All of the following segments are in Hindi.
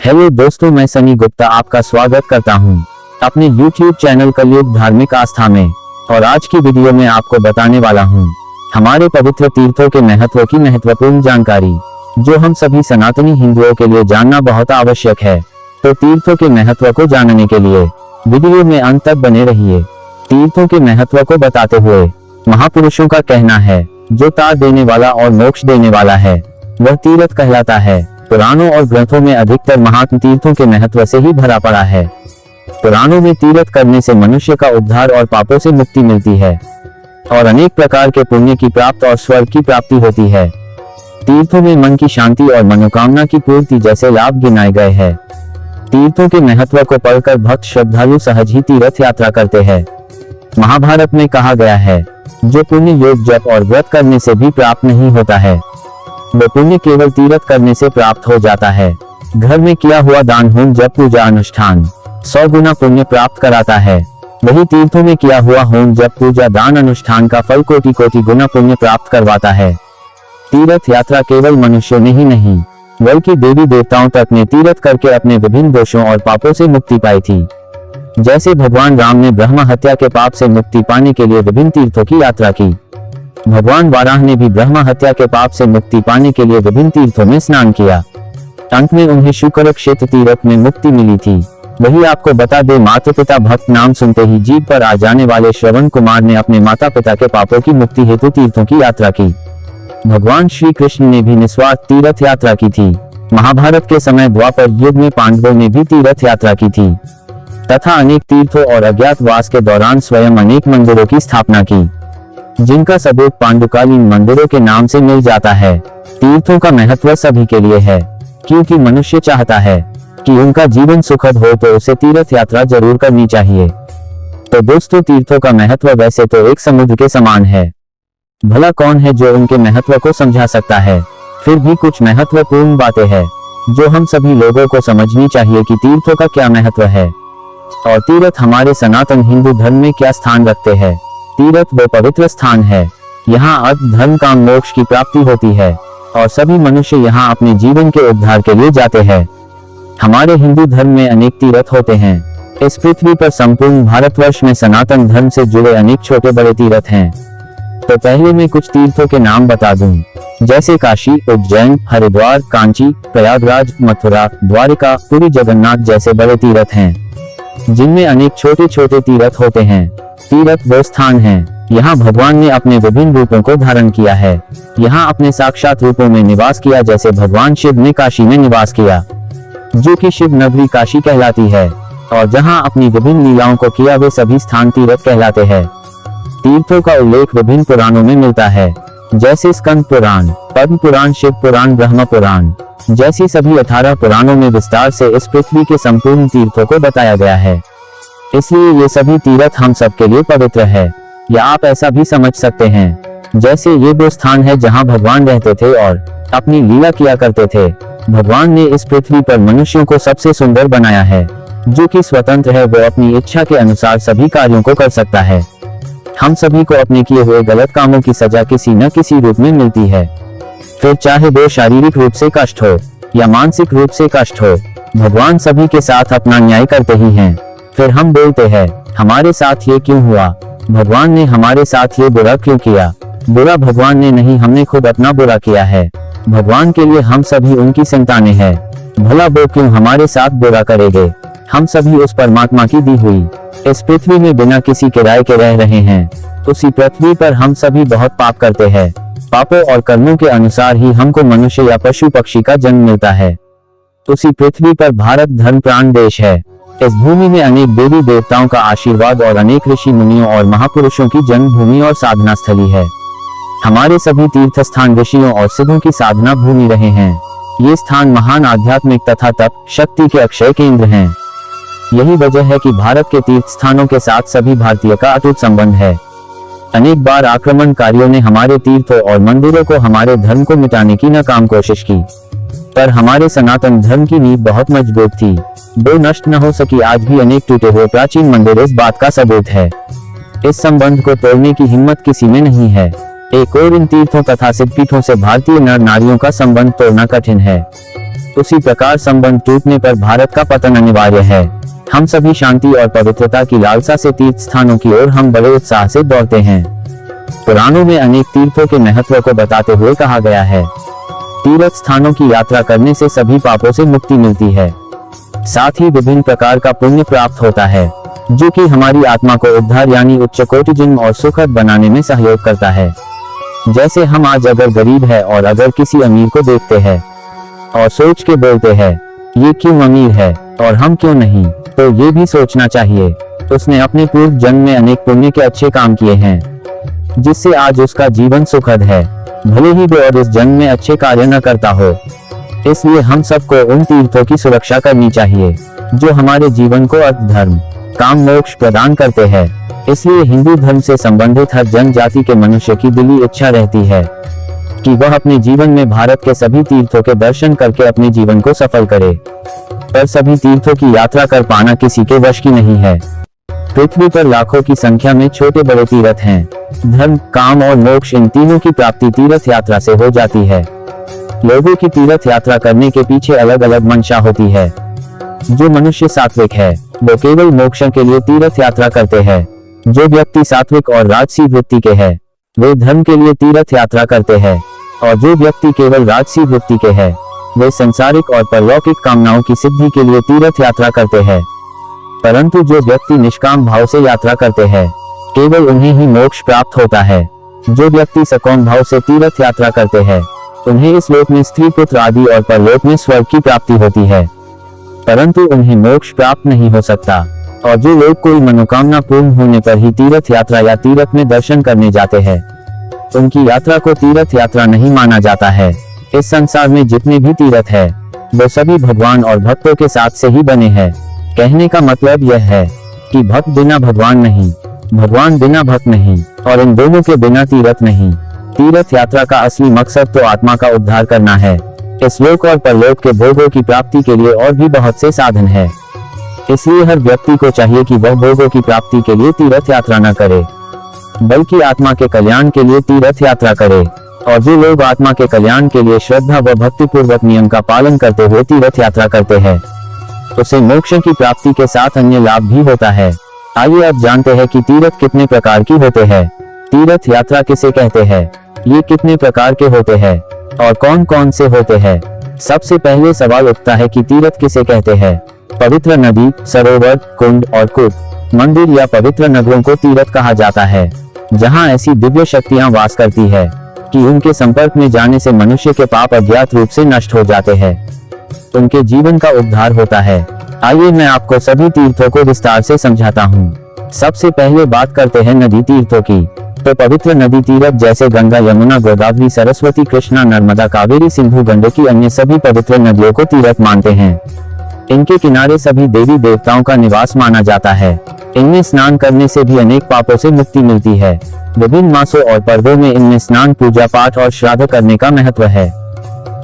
हेलो दोस्तों, मैं सनी गुप्ता आपका स्वागत करता हूं अपने YouTube चैनल कलयुग धार्मिक आस्था में। और आज की वीडियो में आपको बताने वाला हूं हमारे पवित्र तीर्थों के महत्व की महत्वपूर्ण जानकारी, जो हम सभी सनातनी हिंदुओं के लिए जानना बहुत आवश्यक है। तो तीर्थों के महत्व को जानने के लिए वीडियो में अंत तक बने रहिए। तीर्थों के महत्व को बताते हुए महापुरुषों का कहना है, जो तार देने वाला और मोक्ष देने वाला है वह तीर्थ कहलाता है। पुराणों और ग्रंथों में अधिकतर महात्म तीर्थों के महत्व से ही भरा पड़ा है। पुराणों में तीर्थ करने से मनुष्य का उद्धार और पापों से मुक्ति मिलती है और अनेक प्रकार के पुण्य की प्राप्ति और स्वर्ग की प्राप्ति होती है। तीर्थों में मन की शांति और मनोकामना की पूर्ति जैसे लाभ गिनाए गए हैं। तीर्थों के महत्व को पढ़कर भक्त श्रद्धालु सहज ही तीर्थ यात्रा करते हैं। महाभारत में कहा गया है, जो पुण्य योग जप और व्रत करने से भी प्राप्त नहीं होता है, वो पुण्य केवल तीर्थ करने से प्राप्त हो जाता है। घर में किया हुआ दान होम जप पूजा अनुष्ठान 100 गुना पुण्य प्राप्त कराता है। वही तीर्थों में किया हुआ होम जप पूजा दान अनुष्ठान का फल कोटि कोटि गुना पुण्य प्राप्त करवाता है। तीर्थ यात्रा केवल मनुष्यों ने ही नहीं, बल्कि देवी देवताओं तक ने तीर्थ करके अपने विभिन्न दोषों और पापों से मुक्ति पाई थी। जैसे भगवान राम ने ब्रह्म हत्या के पाप से मुक्ति पाने के लिए विभिन्न तीर्थों की यात्रा की, भगवान वाराह ने भी ब्रह्म हत्या के पाप से मुक्ति पाने के लिए विभिन्न तीर्थों में स्नान किया। अंत में उन्हें शुक्र क्षेत्र तीर्थ में मुक्ति मिली थी। वही आपको बता दे, माता पिता भक्त नाम सुनते ही जीभ पर आ जाने वाले श्रवण कुमार ने अपने माता पिता के पापों की मुक्ति हेतु तीर्थों की यात्रा की। भगवान श्री कृष्ण ने भी निस्वार्थ तीर्थ यात्रा की थी। महाभारत के समय द्वापर युग में पांडवों ने भी तीर्थ यात्रा की थी तथा अनेक तीर्थों और अज्ञातवास के दौरान स्वयं अनेक मंदिरों की स्थापना की, जिनका सबूत पांडुकालीन मंदिरों के नाम से मिल जाता है। तीर्थों का महत्व सभी के लिए है, क्योंकि मनुष्य चाहता है कि उनका जीवन सुखद हो तो उसे तीर्थ यात्रा जरूर करनी चाहिए। तो दोस्तों, तीर्थों का महत्व वैसे तो एक समुद्र के समान है। भला कौन है जो उनके महत्व को समझा सकता है। फिर भी कुछ महत्वपूर्ण बातें हैं जो हम सभी लोगों को समझनी चाहिए कि तीर्थों का क्या महत्व है और तीर्थ हमारे सनातन हिंदू धर्म में क्या स्थान रखते हैं। तीर्थ वो पवित्र स्थान है, यहाँ अर्थ धर्म काम मोक्ष की प्राप्ति होती है और सभी मनुष्य यहाँ अपने जीवन के उद्धार के लिए जाते हैं। हमारे हिंदू धर्म में अनेक तीर्थ होते हैं। इस पृथ्वी पर संपूर्ण भारतवर्ष में सनातन धर्म से जुड़े अनेक छोटे बड़े तीर्थ हैं। तो पहले मैं कुछ तीर्थों के नाम बता दूं, जैसे काशी, उज्जैन, हरिद्वार, कांची, प्रयागराज, मथुरा, द्वारिका, पुरी जगन्नाथ जैसे बड़े तीर्थ हैं, जिनमें अनेक छोटे छोटे तीर्थ होते हैं। तीर्थ वो स्थान है, यहाँ भगवान ने अपने विभिन्न रूपों को धारण किया है। यहाँ अपने साक्षात रूपों में निवास किया, जैसे भगवान शिव ने काशी में निवास किया, जो कि शिव नगरी काशी कहलाती है, और जहाँ अपनी विभिन्न लीलाओं को किया वे सभी स्थान तीर्थ कहलाते हैं। तीर्थों का उल्लेख विभिन्न पुराणों में मिलता है, जैसे स्कंद पुराण, पद्म पुराण, शिव पुराण, ब्रह्म पुराण जैसी सभी 18 पुराणों में विस्तार से इस पृथ्वी के संपूर्ण तीर्थों को बताया गया है। इसलिए ये सभी तीर्थ हम सबके लिए पवित्र है, या आप ऐसा भी समझ सकते हैं जैसे ये वो स्थान है जहाँ भगवान रहते थे और अपनी लीला किया करते थे। भगवान ने इस पृथ्वी पर मनुष्यों को सबसे सुंदर बनाया है, जो कि स्वतंत्र है, वो अपनी इच्छा के अनुसार सभी कार्यों को कर सकता है। हम सभी को अपने किए हुए गलत कामों की सजा किसी न किसी रूप में मिलती है, फिर चाहे वो शारीरिक रूप से कष्ट हो या मानसिक रूप से कष्ट हो, भगवान सभी के साथ अपना न्याय करते ही हैं। फिर हम बोलते हैं, हमारे साथ ये क्यों हुआ, भगवान ने हमारे साथ ये बुरा क्यों किया। बुरा भगवान ने नहीं, हमने खुद अपना बुरा किया है। भगवान के लिए हम सभी उनकी संतानें हैं, भला वो क्यों हमारे साथ बुरा करेंगे। हम सभी उस परमात्मा की दी हुई इस पृथ्वी में बिना किसी किराए के रह रहे हैं। उसी पृथ्वी पर हम सभी बहुत पाप करते हैं। पापों और कर्मों के अनुसार ही हमको मनुष्य या पशु पक्षी का जन्म मिलता है। उसी पृथ्वी पर भारत धर्म प्राण देश है। इस भूमि में अनेक देवी देवताओं का आशीर्वाद और अनेक ऋषि मुनियों और महापुरुषों की जन्मभूमि और साधना स्थली है। हमारे सभी तीर्थ स्थान ऋषियों और सिद्धों की साधना भूमि रहे हैं। ये स्थान महान आध्यात्मिक तथा तप शक्ति के अक्षय केंद्र हैं। यही वजह है कि भारत के तीर्थ स्थानों के साथ सभी भारतीय का अटूट संबंध है। अनेक बार आक्रमणकारियों ने हमारे तीर्थों और मंदिरों को, हमारे धर्म को मिटाने की नाकाम कोशिश की, पर हमारे सनातन धर्म की नींव बहुत मजबूत थी, वो नष्ट न हो सकी। आज भी अनेक टूटे हुए प्राचीन मंदिर इस बात का सबूत है। इस संबंध को तोड़ने की हिम्मत किसी में नहीं है। एक और इन तीर्थों तथा सिद्धपीठों से भारतीय नर नारियों का संबंध तोड़ना कठिन है। उसी प्रकार संबंध टूटने पर भारत का पतन अनिवार्य है। हम सभी शांति और पवित्रता की लालसा से तीर्थ स्थानों की ओर हम बड़े उत्साह से दौड़ते हैं। पुराणों में अनेक तीर्थों के महत्व को बताते हुए कहा गया है, तीर्थ स्थानों की यात्रा करने से सभी पापों से मुक्ति मिलती है, साथ ही विभिन्न प्रकार का पुण्य प्राप्त होता है, जो कि हमारी आत्मा को उद्धार यानी उच्च कोटि जन्म और सुखद बनाने में सहयोग करता है। जैसे हम आज अगर गरीब है और अगर किसी अमीर को देखते हैं और सोच के बोलते हैं, ये क्यों अमीर है और हम क्यों नहीं, तो ये भी सोचना चाहिए, उसने अपने पूर्व जन्म में अनेक पुण्य के अच्छे काम किए हैं, जिससे आज उसका जीवन सुखद है, भले ही वो और इस जन्म में अच्छे कार्य न करता हो। इसलिए हम सबको उन तीर्थों की सुरक्षा करनी चाहिए, जो हमारे जीवन को अर्थ, धर्म, काम, मोक्ष प्रदान करते हैं। इसलिए हिंदू धर्म से संबंधित हर जनजाति के मनुष्य की दिली इच्छा रहती है कि वह अपने जीवन में भारत के सभी तीर्थों के दर्शन करके अपने जीवन को सफल करे, पर सभी तीर्थों की यात्रा कर पाना किसी के वश की नहीं है। पृथ्वी पर लाखों की संख्या में छोटे बड़े तीर्थ हैं। धर्म, काम और मोक्ष, इन तीनों की प्राप्ति तीर्थ यात्रा से हो जाती है। लोगों की तीर्थ यात्रा करने के पीछे अलग अलग मंशा होती है। जो मनुष्य सात्विक है वो केवल मोक्ष के लिए तीर्थ यात्रा करते हैं। जो व्यक्ति सात्विक और राजसी वृत्ति के हैं वे धर्म के लिए तीर्थ यात्रा करते हैं, और जो व्यक्ति केवल राजसी वृत्ति के हैं वे संसारिक और परलौकिक कामनाओं की सिद्धि के लिए तीर्थ यात्रा करते हैं। परंतु जो व्यक्ति निष्काम भाव से यात्रा करते हैं केवल उन्हें ही मोक्ष प्राप्त होता है। जो व्यक्ति सकाम भाव से तीर्थ यात्रा करते हैं उन्हें इस लोक में स्त्री, पुत्र आदि और परलोक में स्वर्ग की प्राप्ति होती है, परंतु उन्हें मोक्ष प्राप्त नहीं हो सकता। और जो लोग कोई मनोकामना पूर्ण होने पर ही तीर्थ यात्रा या तीर्थ में दर्शन करने जाते हैं उनकी यात्रा को तीर्थ यात्रा नहीं माना जाता है। इस संसार में जितने भी तीर्थ है वो सभी भगवान और भक्तों के साथ से ही बने हैं। कहने का मतलब यह है कि भक्त बिना भगवान नहीं, भगवान बिना भक्त नहीं, और इन दोनों के बिना तीर्थ नहीं। तीर्थ यात्रा का असली मकसद तो आत्मा का उद्धार करना है। इस लोक और परलोक के भोगों की प्राप्ति के लिए और भी बहुत से साधन है, इसलिए हर व्यक्ति को चाहिए कि वह भोगों की प्राप्ति के लिए तीर्थ यात्रा न करे, बल्कि आत्मा के कल्याण के लिए तीर्थ यात्रा करे। और जो लोग आत्मा के कल्याण के लिए श्रद्धा व भक्ति पूर्वक नियम का पालन करते हुए तीर्थ यात्रा करते हैं उसे मोक्ष की प्राप्ति के साथ अन्य लाभ भी होता है। आइए अब जानते हैं कि तीर्थ कितने प्रकार की होते हैं, तीर्थ यात्रा किसे कहते हैं, ये कितने प्रकार के होते हैं और कौन कौन से होते हैं। सबसे पहले सवाल उठता है कि तीर्थ किसे कहते हैं। पवित्र नदी, सरोवर, कुंड और कूप, मंदिर या पवित्र नगरों को तीर्थ कहा जाता है, जहां ऐसी दिव्य शक्तियां वास करती है कि उनके संपर्क में जाने से मनुष्य के पाप अज्ञात रूप से नष्ट हो जाते हैं, उनके जीवन का उद्धार होता है। आइए मैं आपको सभी तीर्थों को विस्तार से समझाता हूँ। सबसे पहले बात करते हैं नदी तीर्थों की। तो पवित्र नदी तीर्थ जैसे गंगा, यमुना, गोदावरी, सरस्वती, कृष्णा, नर्मदा, कावेरी, सिंधु, गंडकी, अन्य सभी पवित्र नदियों को तीर्थ मानते हैं। इनके किनारे सभी देवी देवताओं का निवास माना जाता है। इनमें स्नान करने से भी अनेक पापों से मुक्ति मिलती है। विभिन्न मासों और पर्वों में इनमें स्नान, पूजा पाठ और श्राद्ध करने का महत्व है।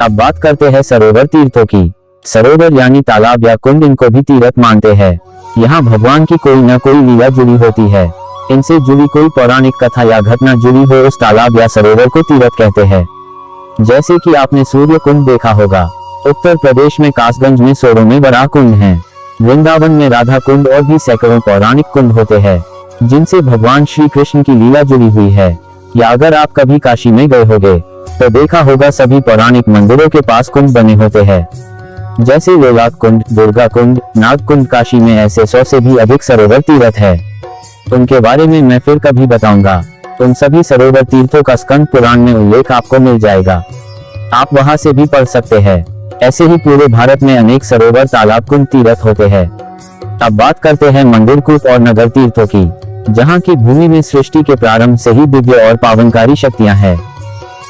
अब बात करते हैं सरोवर तीर्थों की। सरोवर यानी तालाब या कुंड, इनको भी तीर्थ मानते हैं। यहाँ भगवान की कोई न कोई लीला जुड़ी होती है। इनसे जुड़ी कोई पौराणिक कथा या घटना जुड़ी हो उस तालाब या सरोवर को तीर्थ कहते हैं। जैसे कि आपने सूर्य कुंड देखा होगा, उत्तर प्रदेश में कासगंज में सोरो में वराह कुंड है, वृंदावन में राधा कुंड और भी सैकड़ों पौराणिक कुंड होते हैं जिनसे भगवान श्री कृष्ण की लीला जुड़ी हुई है। या अगर आप कभी काशी में गए होंगे तो देखा होगा सभी पौराणिक मंदिरों के पास कुंड बने होते हैं, जैसे लोलाक कुंड, दुर्गा कुंड, नाग कुंड। काशी में ऐसे 100 से भी अधिक सरोवर तीर्थ है, उनके बारे में मैं फिर कभी बताऊंगा। उन सभी सरोवर तीर्थों का स्कंद पुराण में उल्लेख आपको मिल जाएगा, आप वहां से भी पढ़ सकते हैं। ऐसे ही पूरे भारत में अनेक सरोवर, तालाब, कुंड तीर्थ होते हैं। अब बात करते हैं मंदिर, कूप और नगर तीर्थों की, जहाँ की भूमि में सृष्टि के प्रारंभ से ही दिव्य और पावनकारी शक्तियां हैं।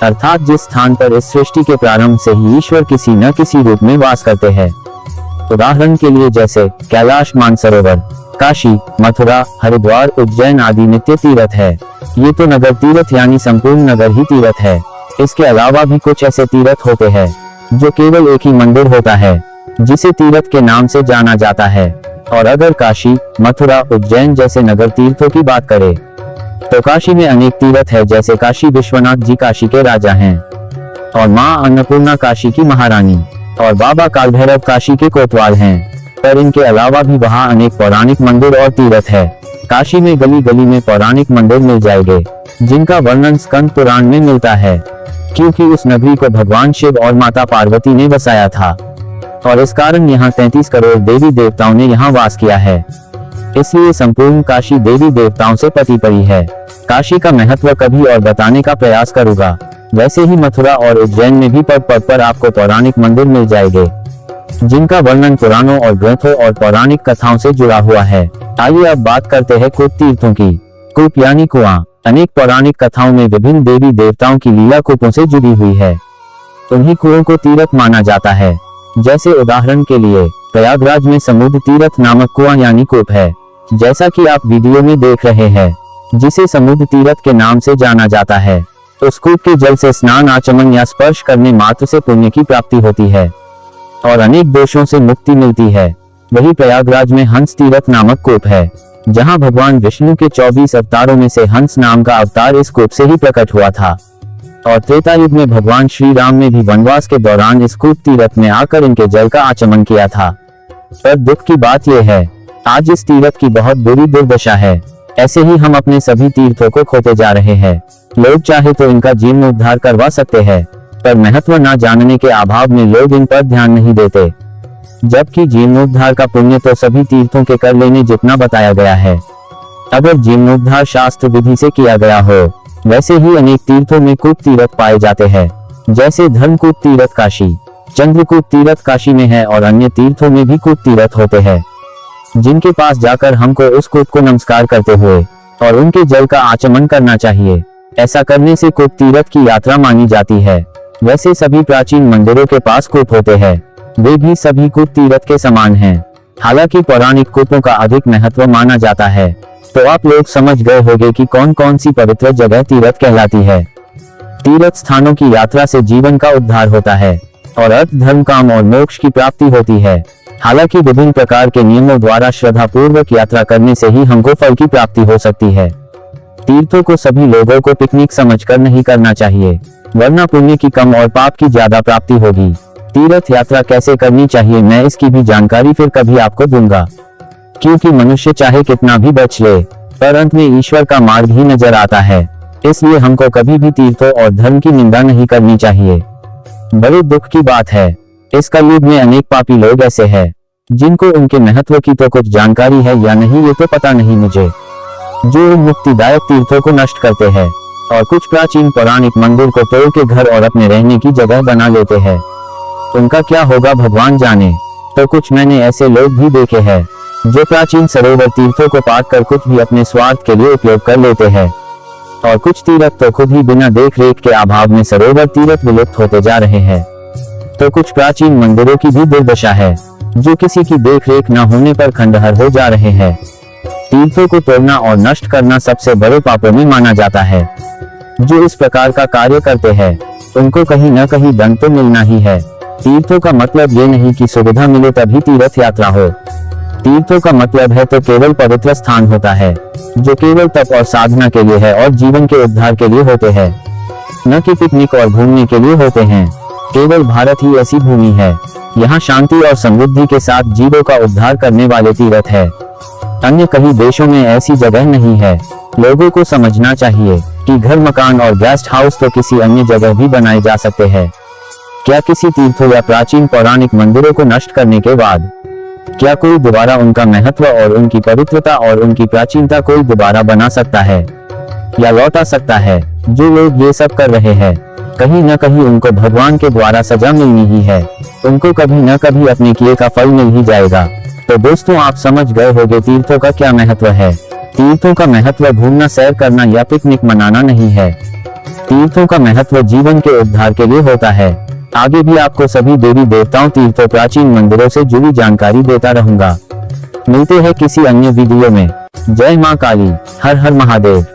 अर्थात जिस स्थान पर इस सृष्टि के प्रारंभ से ही ईश्वर किसी न किसी रूप में वास करते हैं। उदाहरण के लिए जैसे कैलाश, मानसरोवर, काशी, मथुरा, हरिद्वार, उज्जैन आदि नित्य तीर्थ है। ये तो नगर तीर्थ यानी संपूर्ण नगर ही तीर्थ है। इसके अलावा भी कुछ ऐसे तीर्थ होते हैं जो केवल एक ही मंदिर होता है जिसे तीर्थ के नाम से जाना जाता है। और अगर काशी, मथुरा, उज्जैन जैसे नगर तीर्थों की बात करें तो काशी में अनेक तीर्थ है, जैसे काशी विश्वनाथ जी काशी के राजा हैं और माँ अन्नपूर्णा काशी की महारानी। और बाबा कालभैरव काशी के कोतवाल हैं। पर इनके अलावा भी वहाँ अनेक पौराणिक मंदिर और तीर्थ है। काशी में गली गली में पौराणिक मंदिर मिल जाएंगे, जिनका वर्णन स्कंद पुराण में मिलता है, क्योंकि उस नगरी को भगवान शिव और माता पार्वती ने बसाया था और इस कारण यहाँ 33 करोड़ देवी देवताओं ने यहाँ वास किया है। इसलिए संपूर्ण काशी देवी देवताओं से पटी पड़ी है। काशी का महत्व कभी और बताने का प्रयास करूंगा। वैसे ही मथुरा और उज्जैन में भी पग पग पर आपको पौराणिक मंदिर मिल जाएंगे, जिनका वर्णन पुराणों और ग्रंथों और पौराणिक कथाओं से जुड़ा हुआ है। आइए अब बात करते हैं कूप तीर्थों की। कूप यानी कुआं। अनेक पौराणिक कथाओं में विभिन्न देवी देवताओं की लीला कूपों से जुड़ी हुई है। उन्हीं कुओं को तीर्थ माना जाता है। जैसे उदाहरण के लिए प्रयागराज में समुद्र तीर्थ नामक कुआं यानी कूप है, जैसा कि आप वीडियो में देख रहे हैं, जिसे समुद्र तीर्थ के नाम से जाना जाता है। उस कूप के जल से स्नान, आचमन या स्पर्श करने मात्र से पुण्य की प्राप्ति होती है और अनेक दोषों से मुक्ति मिलती है। वही प्रयागराज में हंस तीर्थ नामक कूप है, जहां भगवान विष्णु के 24 अवतारों में से हंस नाम का अवतार इस कूप से ही प्रकट हुआ था और त्रेता युग में भगवान श्री राम ने भी वनवास के दौरान इस कूप तीर्थ में आकर इनके जल का आचमन किया था। पर दुख की बात यह है, आज इस तीर्थ की बहुत बुरी दुर्दशा है। ऐसे ही हम अपने सभी तीर्थों को खोते जा रहे हैं। लोग चाहे तो इनका जीर्णोद्धार करवा सकते हैं, पर महत्व न जानने के अभाव में लोग इन पर ध्यान नहीं देते। जबकि जीर्णोद्धार का पुण्य तो सभी तीर्थों के कर लेने जितना बताया गया है। अगर जीर्णोद्धार शास्त्र विधि से किया गया हो, वैसे ही अनेक तीर्थों में कूप तीर्थ पाए जाते हैं। जैसे धर्मकूप तीर्थ काशी, चंद्रकूप तीर्थ काशी में है और अन्य तीर्थों में भी कूप तीर्थ होते हैं, जिनके पास जाकर हमको उस कूप को नमस्कार करते हुए और उनके जल का आचमन करना चाहिए। ऐसा करने से कूप तीर्थ की यात्रा मानी जाती है। वैसे सभी प्राचीन मंदिरों के पास कूप होते हैं, वे भी सभी कूप तीर्थ के समान हैं। हालांकि पौराणिक कूपों का अधिक महत्व माना जाता है। तो आप लोग समझ गए होंगे कि कौन कौन सी पवित्र जगह तीर्थ कहलाती है। तीर्थ स्थानों की यात्रा से जीवन का उद्धार होता है और अर्थ, धर्म, काम और मोक्ष की प्राप्ति होती है। हालांकि विभिन्न प्रकार के नियमों द्वारा श्रद्धा पूर्वक यात्रा करने से ही हमको फल की प्राप्ति हो सकती है। तीर्थों को सभी लोगों को पिकनिक समझकर नहीं करना चाहिए, वरना पुण्य की कम और पाप की ज्यादा प्राप्ति होगी। तीर्थ यात्रा कैसे करनी चाहिए, मैं इसकी भी जानकारी फिर कभी आपको दूंगा, क्योंकि मनुष्य चाहे कितना भी बच ले, पर अंत में ईश्वर का मार्ग ही नजर आता है। इसलिए हमको कभी भी तीर्थों और धर्म की निंदा नहीं करनी चाहिए। बड़े दुख की बात है, इस कलयुग में अनेक पापी लोग ऐसे हैं, जिनको उनके महत्व की तो कुछ जानकारी है या नहीं ये तो पता नहीं मुझे, जो उन मुक्तिदायक तीर्थों को नष्ट करते हैं और कुछ प्राचीन पौराणिक मंदिर को तोड़ के घर और अपने रहने की जगह बना लेते हैं। उनका क्या होगा भगवान जाने। तो कुछ मैंने ऐसे लोग भी देखे हैं, जो प्राचीन सरोवर तीर्थों को पाट कर कुछ भी अपने स्वार्थ के लिए उपयोग कर लेते हैं और कुछ तीर्थ तो खुद ही बिना देख रेख के अभाव में सरोवर तीर्थ विलुप्त होते जा रहे हैं। तो कुछ प्राचीन मंदिरों की भी दुर्दशा है, जो किसी की देख रेख न होने पर खंडहर हो जा रहे हैं। तीर्थों को तोड़ना और नष्ट करना सबसे बड़े पापों में माना जाता है। जो इस प्रकार का कार्य करते हैं, उनको कहीं न कहीं दंड तो मिलना ही है। तीर्थों का मतलब ये नहीं कि सुविधा मिले तभी तीर्थ यात्रा हो। तीर्थों का मतलब है तो केवल पवित्र स्थान होता है, जो केवल तप और साधना के लिए है और जीवन के उद्धार के लिए होते हैं, न कि पिकनिक और घूमने के लिए होते हैं। केवल भारत ही ऐसी भूमि है, यहाँ शांति और समृद्धि के साथ जीवों का उद्धार करने वाले तीर्थ है। अन्य कई देशों में ऐसी जगह नहीं है। लोगों को समझना चाहिए कि घर, मकान और गेस्ट हाउस तो किसी अन्य जगह भी बनाए जा सकते हैं। क्या किसी तीर्थों या प्राचीन पौराणिक मंदिरों को नष्ट करने के बाद क्या कोई दोबारा उनका महत्व और उनकी पवित्रता और उनकी प्राचीनता कोई दोबारा बना सकता है या लौटा सकता है? जो लोग ये सब कर रहे हैं, कहीं न कहीं उनको भगवान के द्वारा सजा मिलनी ही है। उनको कभी न कभी अपने किए का फल मिल ही जाएगा। तो दोस्तों, आप समझ गए होंगे तीर्थों का क्या महत्व है। तीर्थों का महत्व घूमना, सैर करना या पिकनिक मनाना नहीं है। तीर्थों का महत्व जीवन के उद्धार के लिए होता है। आगे भी आपको सभी देवी देवताओं, तीर्थों, प्राचीन मंदिरों से जुड़ी जानकारी देता रहूंगा। मिलते हैं किसी अन्य वीडियो में। जय मां काली, हर हर महादेव।